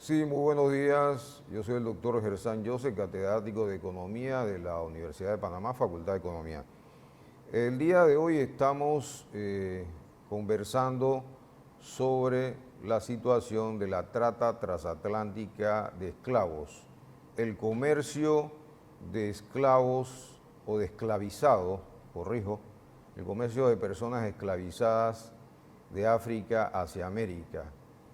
Sí, muy buenos días. Yo soy el doctor Gersan Joseph, catedrático de Economía de la Universidad de Panamá, Facultad de Economía. El día de hoy estamos conversando sobre la situación de la trata transatlántica de esclavos, el comercio de esclavos o de esclavizados, corrijo, el comercio de personas esclavizadas de África hacia América,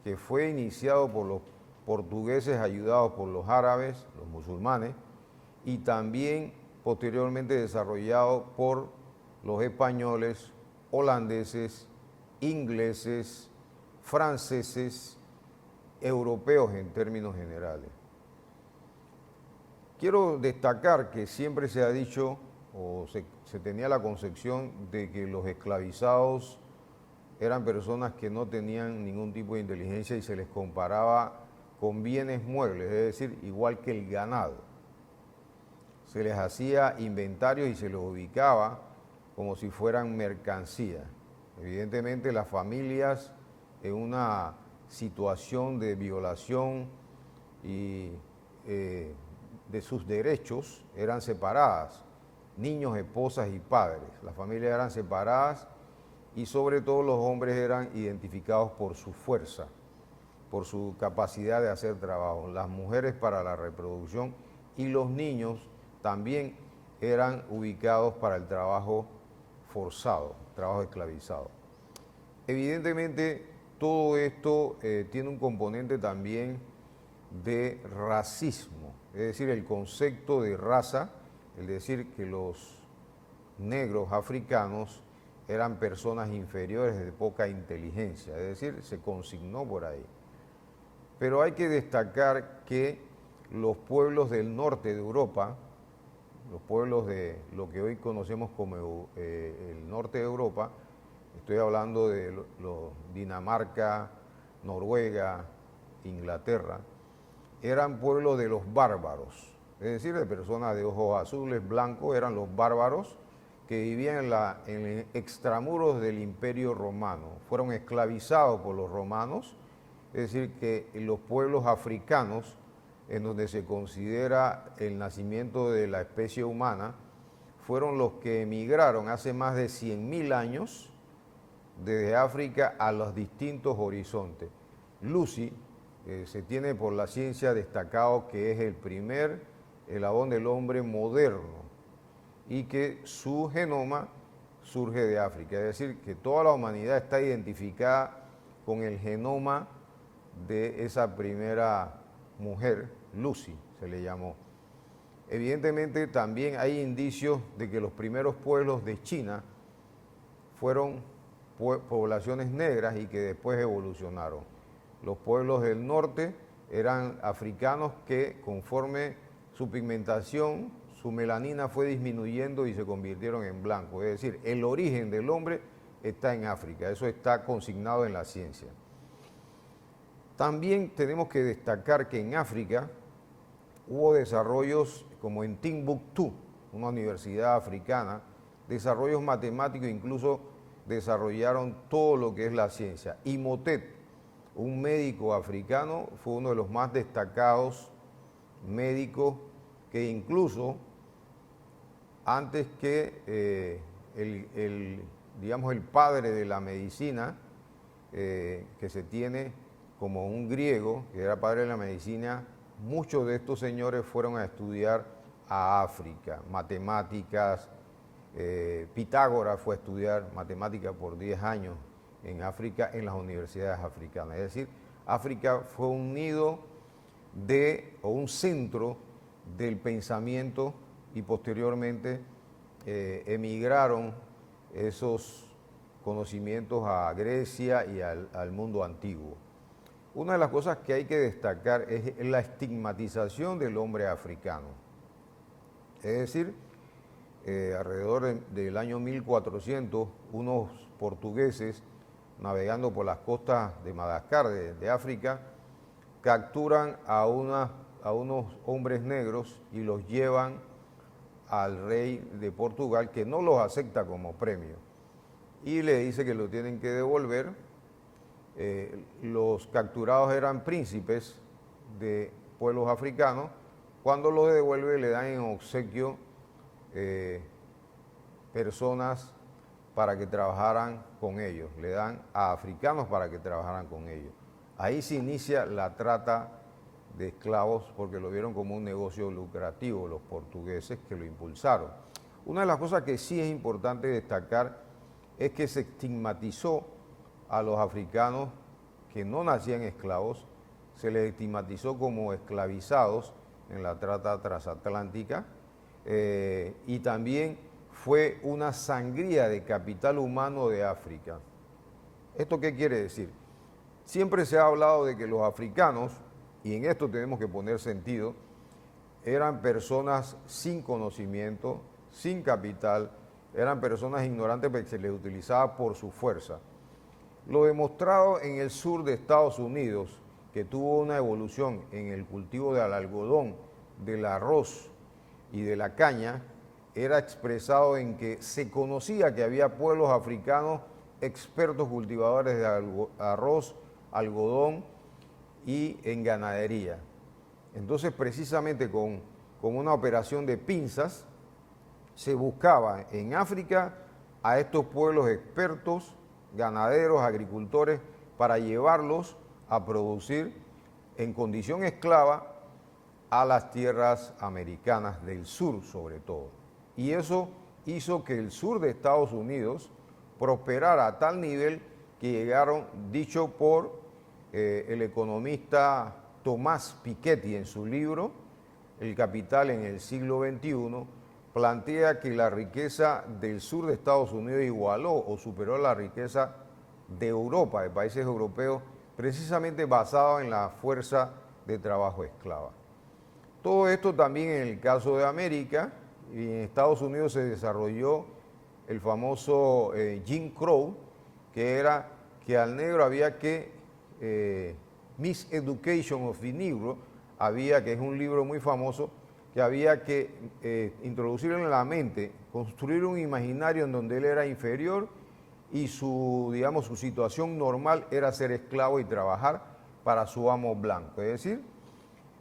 que fue iniciado por los portugueses ayudados por los árabes, los musulmanes, y también posteriormente desarrollado por los españoles, holandeses, ingleses, franceses, europeos en términos generales. Quiero destacar que siempre se ha dicho o se tenía la concepción de que los esclavizados eran personas que no tenían ningún tipo de inteligencia y se les comparaba con bienes muebles, es decir, igual que el ganado. Se les hacía inventarios y se los ubicaba como si fueran mercancía. Evidentemente las familias en una situación de violación y de sus derechos eran separadas, niños, esposas y padres. Las familias eran separadas y sobre todo los hombres eran identificados por su fuerza, por su capacidad de hacer trabajo, las mujeres para la reproducción y los niños también eran ubicados para el trabajo forzado, trabajo esclavizado. Evidentemente todo esto tiene un componente también de racismo, es decir, el concepto de raza, es decir, que los negros africanos eran personas inferiores de poca inteligencia, es decir, se consignó por ahí. Pero hay que destacar que los pueblos del norte de Europa, los pueblos de lo que hoy conocemos como el norte de Europa, estoy hablando de Dinamarca, Noruega, Inglaterra, eran pueblos de los bárbaros, es decir, de personas de ojos azules, blancos, eran los bárbaros que vivían en extramuros del Imperio Romano, fueron esclavizados por los romanos, es decir, que los pueblos africanos, en donde se considera el nacimiento de la especie humana, fueron los que emigraron hace más de 100.000 años desde África a los distintos horizontes. Lucy se tiene por la ciencia destacado que es el primer eslabón del hombre moderno y que su genoma surge de África, es decir, que toda la humanidad está identificada con el genoma de esa primera mujer, Lucy se le llamó. Evidentemente también hay indicios de que los primeros pueblos de China fueron poblaciones negras y que después evolucionaron. Los pueblos del norte eran africanos que conforme su pigmentación, su melanina fue disminuyendo y se convirtieron en blancos. Es decir, el origen del hombre está en África, eso está consignado en la ciencia. También tenemos que destacar que en África hubo desarrollos como en Timbuktu, una universidad africana, desarrollos matemáticos, incluso desarrollaron todo lo que es la ciencia. Imhotep, un médico africano, fue uno de los más destacados médicos que incluso antes que digamos, el padre de la medicina, que se tiene como un griego, que era padre de la medicina, muchos de estos señores fueron a estudiar a África, matemáticas. Pitágoras fue a estudiar matemáticas por 10 años en África, en las universidades africanas. Es decir, África fue un nido o un centro del pensamiento y posteriormente emigraron esos conocimientos a Grecia y al mundo antiguo. Una de las cosas que hay que destacar es la estigmatización del hombre africano. Es decir, alrededor del año 1400, unos portugueses navegando por las costas de Madagascar, de África, capturan a unos hombres negros y los llevan al rey de Portugal, que no los acepta como premio y le dice que lo tienen que devolver. Los capturados eran príncipes de pueblos africanos. Cuando los devuelve le dan en obsequio personas para que trabajaran con ellos, le dan a africanos para que trabajaran con ellos. Ahí se inicia la trata de esclavos porque lo vieron como un negocio lucrativo los portugueses que lo impulsaron. Una de las cosas que sí es importante destacar es que se estigmatizó a los africanos que no nacían esclavos, se les estigmatizó como esclavizados en la trata transatlántica y también fue una sangría de capital humano de África. ¿Esto qué quiere decir? Siempre se ha hablado de que los africanos, y en esto tenemos que poner sentido, eran personas sin conocimiento, sin capital, eran personas ignorantes porque se les utilizaba por su fuerza. Lo demostrado en el sur de Estados Unidos, que tuvo una evolución en el cultivo del algodón, del arroz y de la caña, era expresado en que se conocía que había pueblos africanos expertos cultivadores de arroz, algodón y en ganadería. Entonces, precisamente con una operación de pinzas, se buscaba en África a estos pueblos expertos, ganaderos, agricultores, para llevarlos a producir en condición esclava a las tierras americanas del sur, sobre todo. Y eso hizo que el sur de Estados Unidos prosperara a tal nivel que llegaron, dicho por el economista Tomás Piketty en su libro El Capital en el siglo XXI, plantea que la riqueza del sur de Estados Unidos igualó o superó la riqueza de Europa, de países europeos, precisamente basado en la fuerza de trabajo esclava. Todo esto también en el caso de América, y en Estados Unidos se desarrolló el famoso Jim Crow, que era que al negro había que, Miseducation of the Negro, había, que es un libro muy famoso, que había que introducirlo en la mente, construir un imaginario en donde él era inferior y su, digamos, su situación normal era ser esclavo y trabajar para su amo blanco. Es decir,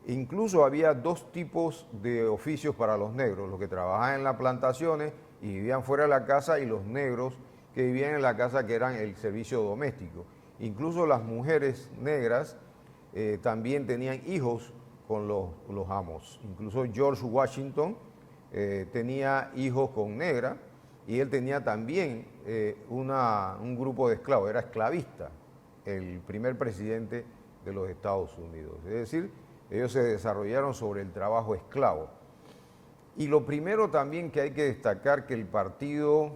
incluso había dos tipos de oficios para los negros, los que trabajaban en las plantaciones y vivían fuera de la casa, y los negros que vivían en la casa, que eran el servicio doméstico. Incluso las mujeres negras también tenían hijos con los amos. Incluso George Washington tenía hijos con negra, y él tenía también un grupo de esclavos, era esclavista, el primer presidente de los Estados Unidos. Es decir, ellos se desarrollaron sobre el trabajo esclavo. Y lo primero también que hay que destacar, que el partido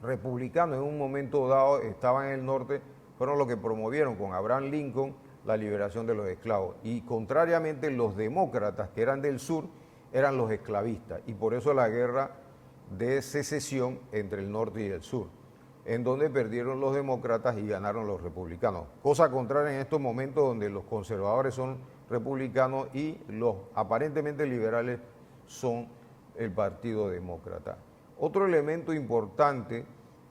republicano en un momento dado estaba en el norte, fueron los que promovieron con Abraham Lincoln la liberación de los esclavos. Y contrariamente, los demócratas, que eran del sur, eran los esclavistas. Y por eso la guerra de secesión entre el norte y el sur, en donde perdieron los demócratas y ganaron los republicanos. Cosa contraria en estos momentos, donde los conservadores son republicanos y los aparentemente liberales son el Partido Demócrata. Otro elemento importante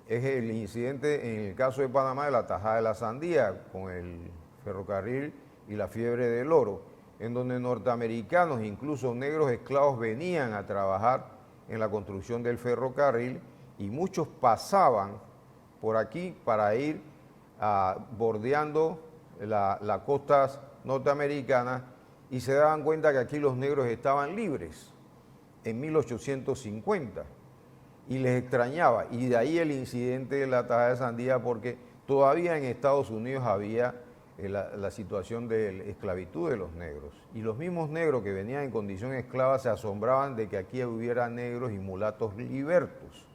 es el incidente en el caso de Panamá de la tajada de la sandía con el ferrocarril y la fiebre del oro, en donde norteamericanos, incluso negros esclavos, venían a trabajar en la construcción del ferrocarril, y muchos pasaban por aquí para ir bordeando las costas norteamericanas, y se daban cuenta que aquí los negros estaban libres en 1850 y les extrañaba, y de ahí el incidente de la tajada de sandía, porque todavía en Estados Unidos había la situación de la esclavitud de los negros, y los mismos negros que venían en condición esclava se asombraban de que aquí hubiera negros y mulatos libertos.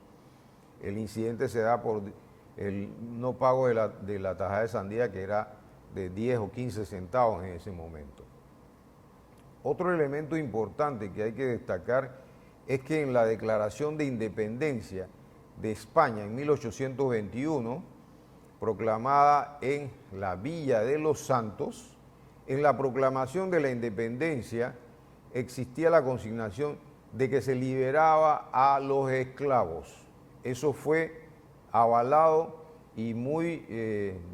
El incidente se da por el no pago de la tajada de sandía, que era de 10 o 15 centavos en ese momento. Otro elemento importante que hay que destacar es que en la Declaración de Independencia de España en 1821, proclamada en la Villa de los Santos, en la proclamación de la independencia existía la consignación de que se liberaba a los esclavos. Eso fue avalado y muy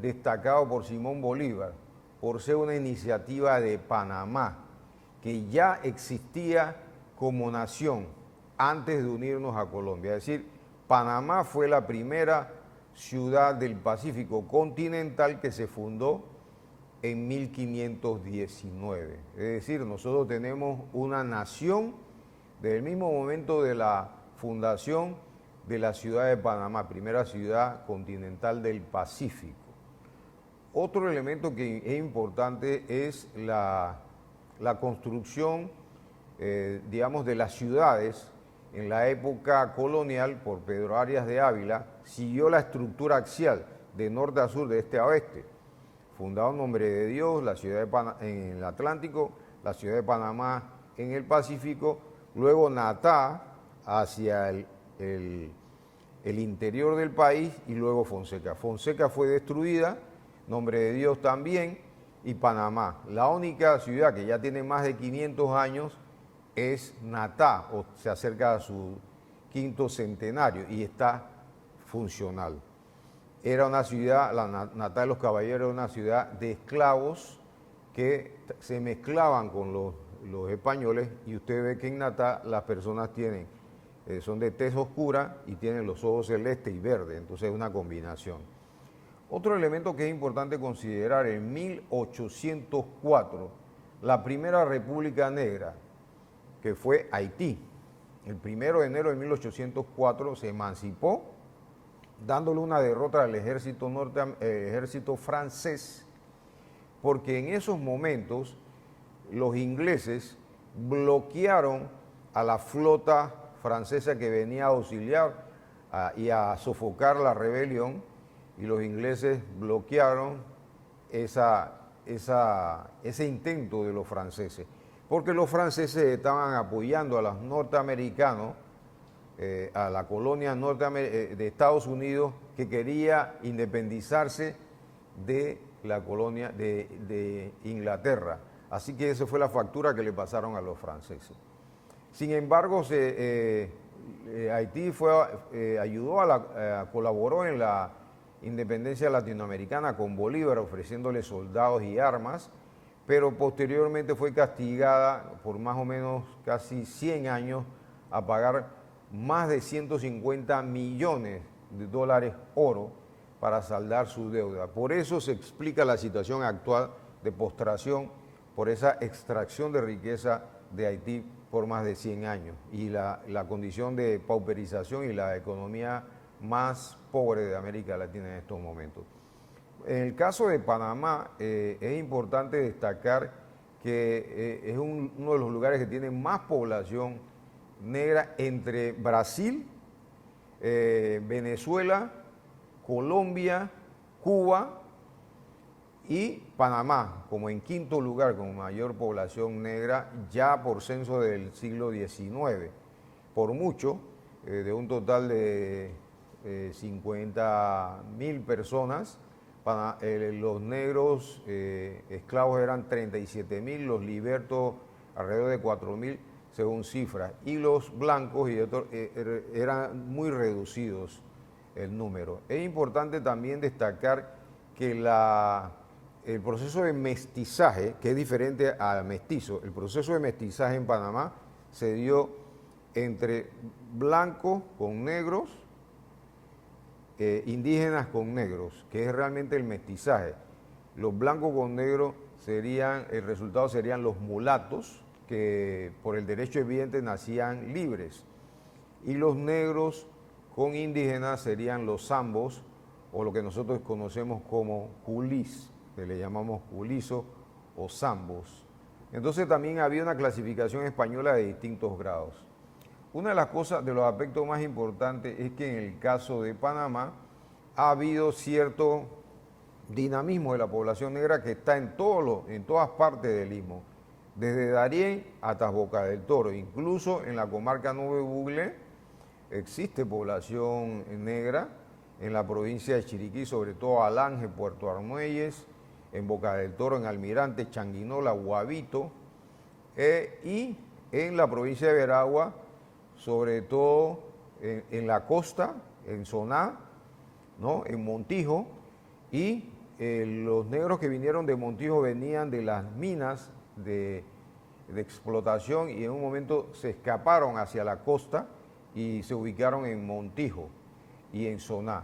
destacado por Simón Bolívar, por ser una iniciativa de Panamá, que ya existía como nación antes de unirnos a Colombia. Es decir, Panamá fue la primera ciudad del Pacífico continental que se fundó en 1519. Es decir, nosotros tenemos una nación desde el mismo momento de la fundación de la ciudad de Panamá, primera ciudad continental del Pacífico. Otro elemento que es importante es la construcción, digamos, de las ciudades en la época colonial por Pedro Arias de Ávila. Siguió la estructura axial de norte a sur, de este a oeste. Fundado Nombre de Dios, la ciudad de en el Atlántico, la ciudad de Panamá en el Pacífico, luego Natá hacia el interior del país y luego Fonseca. Fonseca fue destruida, Nombre de Dios también, y Panamá. La única ciudad que ya tiene más de 500 años es Natá, o se acerca a su quinto centenario y está funcional. Era una ciudad, la Natá de los Caballeros, era una ciudad de esclavos que se mezclaban con los españoles, y usted ve que en Natá las personas son de tez oscura y tienen los ojos celeste y verde, entonces es una combinación. Otro elemento que es importante considerar: en 1804, la primera república negra, que fue Haití, el 1 de enero de 1804 se emancipó, dándole una derrota al ejército francés, porque en esos momentos los ingleses bloquearon a la flota francesa que venía a auxiliar y a sofocar la rebelión, y los ingleses bloquearon ese intento de los franceses, porque los franceses estaban apoyando a los norteamericanos, a la colonia de Estados Unidos, que quería independizarse de la colonia de Inglaterra. Así que esa fue la factura que le pasaron a los franceses. Sin embargo, Haití colaboró en la independencia latinoamericana con Bolívar, ofreciéndole soldados y armas, pero posteriormente fue castigada por más o menos casi 100 años a pagar más de 150 millones de dólares oro para saldar su deuda. Por eso se explica la situación actual de postración por esa extracción de riqueza de Haití por más de 100 años y la condición de pauperización y la economía más pobre de América Latina en estos momentos. En el caso de Panamá, es importante destacar que es uno de los lugares que tiene más población negra entre Brasil, Venezuela, Colombia, Cuba y Panamá, como en quinto lugar con mayor población negra ya por censo del siglo XIX. Por mucho, de un total de 50.000 personas, los negros esclavos eran 37.000, los libertos alrededor de 4.000 según cifras, y los blancos eran muy reducidos el número. Es importante también destacar que el proceso de mestizaje, que es diferente al mestizo, el proceso de mestizaje en Panamá se dio entre blancos con negros, indígenas con negros, que es realmente el mestizaje. Los blancos con negros el resultado serían los mulatos, que por el derecho evidente nacían libres, y los negros con indígenas serían los zambos, o lo que nosotros conocemos como culís, que le llamamos culizo o zambos. Entonces también había una clasificación española de distintos grados. Una de las cosas, de los aspectos más importantes, es que en el caso de Panamá ha habido cierto dinamismo de la población negra que está en todas partes del Istmo, desde Darién hasta Boca del Toro. Incluso en la comarca Nuevo Buglé existe población negra, en la provincia de Chiriquí, sobre todo Alange, Puerto Armuelles, en Boca del Toro, en Almirante, Changuinola, Guavito, y en la provincia de Veragua, sobre todo en la costa, en Soná, ¿no?, en Montijo, y los negros que vinieron de Montijo venían de las minas de explotación y en un momento se escaparon hacia la costa y se ubicaron en Montijo y en Soná.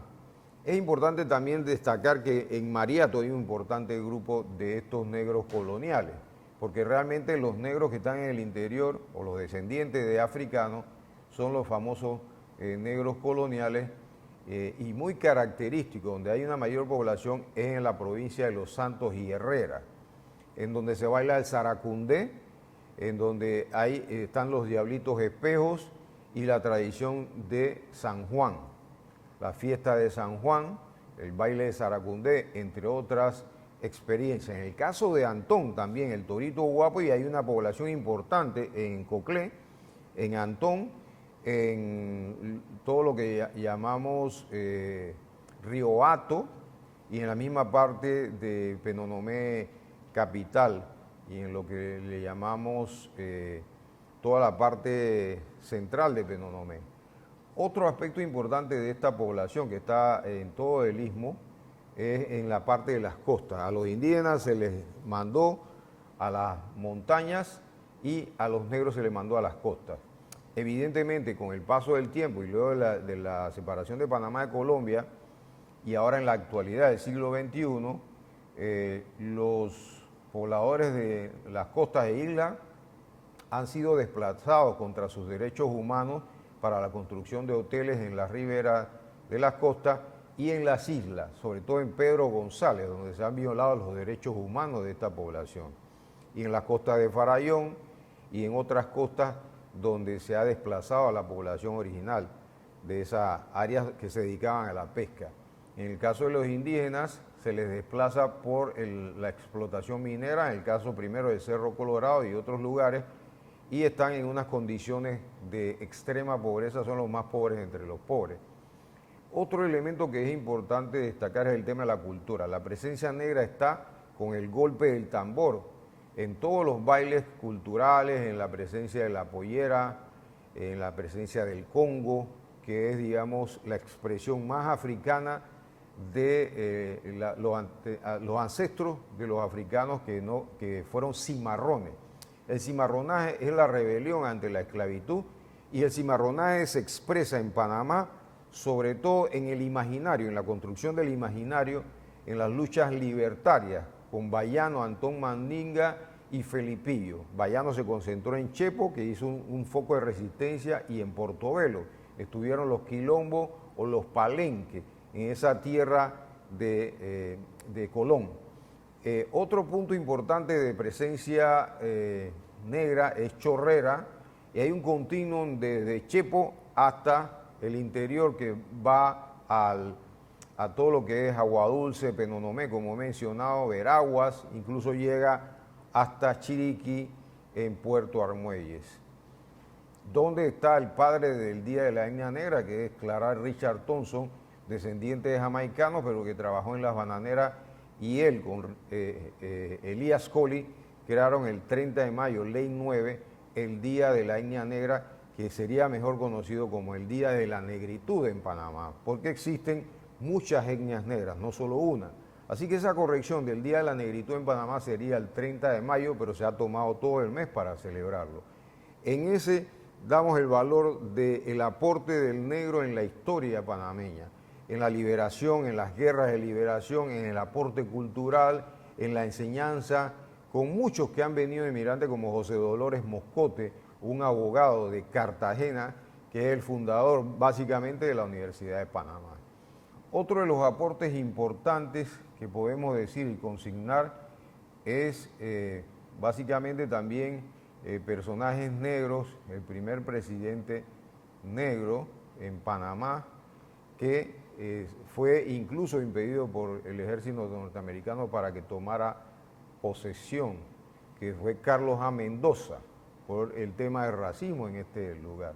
Es importante también destacar que en Mariato hay un importante grupo de estos negros coloniales, porque realmente los negros que están en el interior o los descendientes de africanos son los famosos negros coloniales y muy característicos, donde hay una mayor población es en la provincia de Los Santos y Herrera, en donde se baila el zaracundé, en donde están los diablitos espejos y la tradición de San Juan, la fiesta de San Juan, el baile de zaracundé, entre otras experiencias. En el caso de Antón también, el torito guapo, y hay una población importante en Coclé, en Antón, en todo lo que llamamos Río Hato y en la misma parte de Penonomé capital y en lo que le llamamos toda la parte central de Penonomé. Otro aspecto importante de esta población que está en todo el istmo es en la parte de las costas. A los indígenas se les mandó a las montañas y a los negros se les mandó a las costas. Evidentemente, con el paso del tiempo y luego de la separación de Panamá de Colombia y ahora en la actualidad del siglo XXI, los pobladores de las costas e islas han sido desplazados contra sus derechos humanos para la construcción de hoteles en la ribera de las costas y en las islas, sobre todo en Pedro González, donde se han violado los derechos humanos de esta población, y en las costas de Farallón y en otras costas donde se ha desplazado a la población original de esas áreas que se dedicaban a la pesca. En el caso de los indígenas, se les desplaza por la explotación minera, en el caso primero de Cerro Colorado y otros lugares, y están en unas condiciones de extrema pobreza, son los más pobres entre los pobres. Otro elemento que es importante destacar es el tema de la cultura. La presencia negra está con el golpe del tambor, en todos los bailes culturales, en la presencia de la pollera, en la presencia del congo, que es, digamos, la expresión más africana de los ancestros de los africanos que fueron cimarrones. El cimarronaje es la rebelión ante la esclavitud y el cimarronaje se expresa en Panamá, sobre todo en el imaginario, en la construcción del imaginario, en las luchas libertarias, con Bayano, Antón Mandinga y Felipillo. Bayano se concentró en Chepo, que hizo un foco de resistencia, y en Portobelo estuvieron los quilombos o los palenques, en esa tierra de Colón. Otro punto importante de presencia negra es Chorrera, y hay un continuum desde Chepo hasta el interior que va a todo lo que es Aguadulce, Penonomé, como he mencionado, Veraguas, incluso llega hasta Chiriquí en Puerto Armuelles. ¿Dónde está el padre del Día de la Etnia Negra? Que es Clara Richard Thompson, descendiente de jamaicanos, pero que trabajó en las bananeras, y él con Elías Colley crearon el 30 de mayo, Ley 9, el Día de la Etnia Negra, que sería mejor conocido como el Día de la Negritud en Panamá, porque existen muchas etnias negras, no solo una. Así que esa corrección del Día de la Negritud en Panamá sería el 30 de mayo, pero se ha tomado todo el mes para celebrarlo. En ese damos el valor del aporte del negro en la historia panameña, en la liberación, en las guerras de liberación, en el aporte cultural, en la enseñanza, con muchos que han venido emigrantes como José Dolores Moscote, un abogado de Cartagena, que es el fundador básicamente de la Universidad de Panamá. Otro de los aportes importantes que podemos decir y consignar es básicamente también personajes negros, el primer presidente negro en Panamá, que fue incluso impedido por el ejército norteamericano para que tomara posesión, que fue Carlos A. Mendoza, por el tema del racismo en este lugar.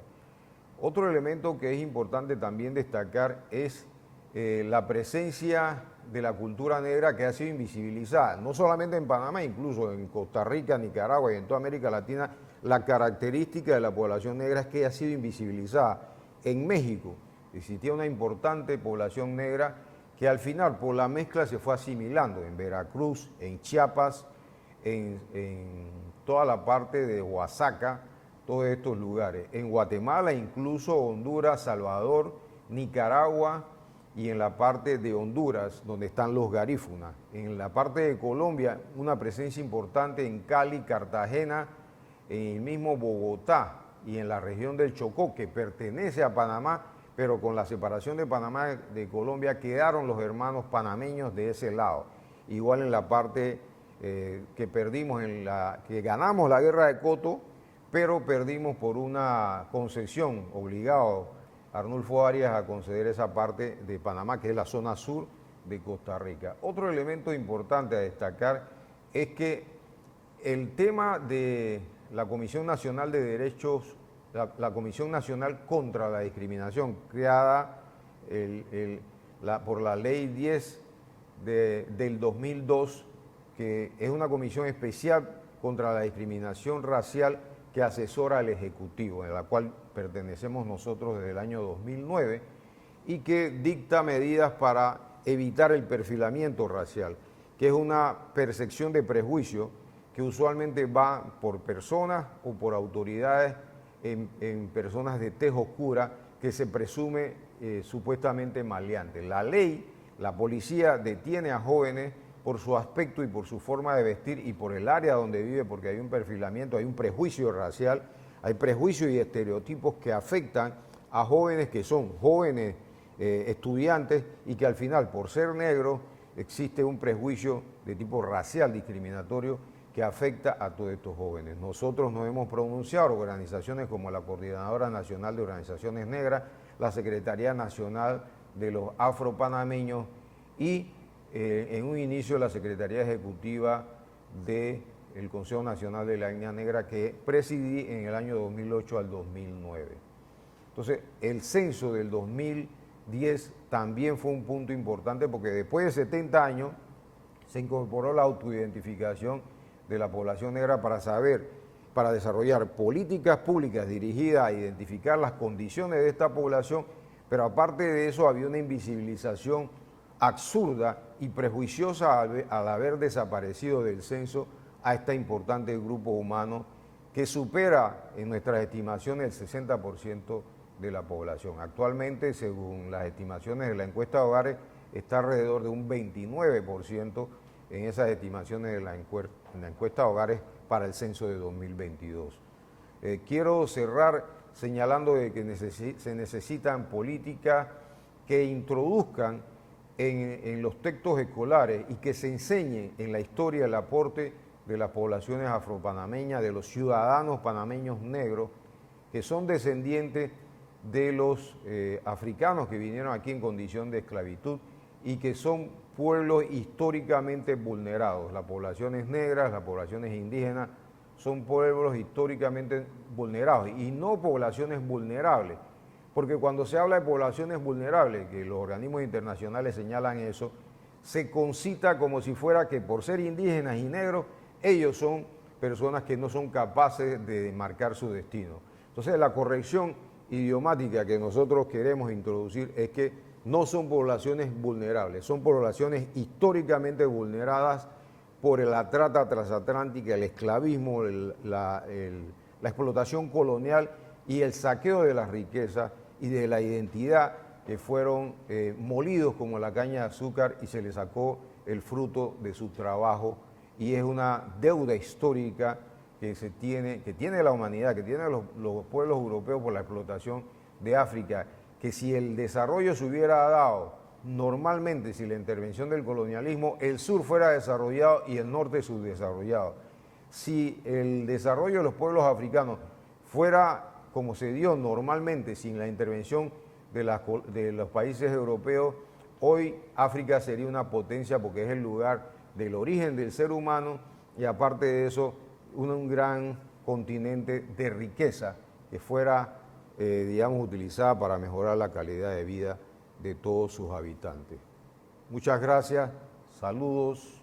Otro elemento que es importante también destacar es la presencia de la cultura negra, que ha sido invisibilizada, no solamente en Panamá, incluso en Costa Rica, Nicaragua y en toda América Latina. La característica de la población negra es que ha sido invisibilizada. En México existía una importante población negra que al final por la mezcla se fue asimilando en Veracruz, en Chiapas, en toda la parte de Oaxaca, todos estos lugares. En Guatemala, incluso Honduras, Salvador, Nicaragua y en la parte de Honduras, donde están los garífunas. En la parte de Colombia, una presencia importante en Cali, Cartagena, en el mismo Bogotá y en la región del Chocó, que pertenece a Panamá, pero con la separación de Panamá de Colombia quedaron los hermanos panameños de ese lado. Igual en la parte que perdimos, que ganamos la guerra de Coto, pero perdimos por una concesión, obligado Arnulfo Arias a conceder esa parte de Panamá, que es la zona sur de Costa Rica. Otro elemento importante a destacar es que el tema de la Comisión Nacional de Derechos, la Comisión Nacional contra la Discriminación, creada por la Ley 10 del 2002, que es una comisión especial contra la discriminación racial que asesora al Ejecutivo, en la cual pertenecemos nosotros desde el año 2009, y que dicta medidas para evitar el perfilamiento racial, que es una percepción de prejuicio que usualmente va por personas o por autoridades en personas de tez oscura que se presume supuestamente maleantes. La ley, la policía detiene a jóvenes por su aspecto y por su forma de vestir y por el área donde vive, porque hay un perfilamiento, hay un prejuicio racial, hay prejuicios y estereotipos que afectan a jóvenes que son jóvenes estudiantes y que al final, por ser negros, existe un prejuicio de tipo racial discriminatorio que afecta a todos estos jóvenes. Nosotros nos hemos pronunciado, organizaciones como la Coordinadora Nacional de Organizaciones Negras, la Secretaría Nacional de los Afropanameños y en un inicio la Secretaría Ejecutiva del Consejo Nacional de la Etnia Negra, que presidí en el año 2008 al 2009. Entonces, el censo del 2010 también fue un punto importante porque después de 70 años se incorporó la autoidentificación de la población negra para desarrollar políticas públicas dirigidas a identificar las condiciones de esta población, pero aparte de eso había una invisibilización absurda y prejuiciosa al haber desaparecido del censo a este importante grupo humano que supera en nuestras estimaciones el 60% de la población. Actualmente, según las estimaciones de la encuesta de hogares, está alrededor de un 29% en esas estimaciones de la encuesta de hogares para el censo de 2022. Quiero cerrar señalando de que se necesitan políticas que introduzcan en los textos escolares y que se enseñe en la historia el aporte de las poblaciones afropanameñas, de los ciudadanos panameños negros, que son descendientes de los africanos que vinieron aquí en condición de esclavitud y que son pueblos históricamente vulnerados. Las poblaciones negras, las poblaciones indígenas, son pueblos históricamente vulnerados y no poblaciones vulnerables. Porque cuando se habla de poblaciones vulnerables, que los organismos internacionales señalan eso, se concita como si fuera que por ser indígenas y negros, ellos son personas que no son capaces de marcar su destino. Entonces la corrección idiomática que nosotros queremos introducir es que no son poblaciones vulnerables, son poblaciones históricamente vulneradas por la trata transatlántica, el esclavismo, la explotación colonial y el saqueo de las riquezas y de la identidad, que fueron molidos como la caña de azúcar y se les sacó el fruto de su trabajo, y es una deuda histórica que tiene la humanidad, que tienen los pueblos europeos por la explotación de África, que si el desarrollo se hubiera dado normalmente, si la intervención del colonialismo, el sur fuera desarrollado y el norte subdesarrollado. Si el desarrollo de los pueblos africanos fuera como se dio normalmente sin la intervención de los países europeos, hoy África sería una potencia porque es el lugar del origen del ser humano y aparte de eso un gran continente de riqueza que fuera, digamos, utilizada para mejorar la calidad de vida de todos sus habitantes. Muchas gracias, saludos.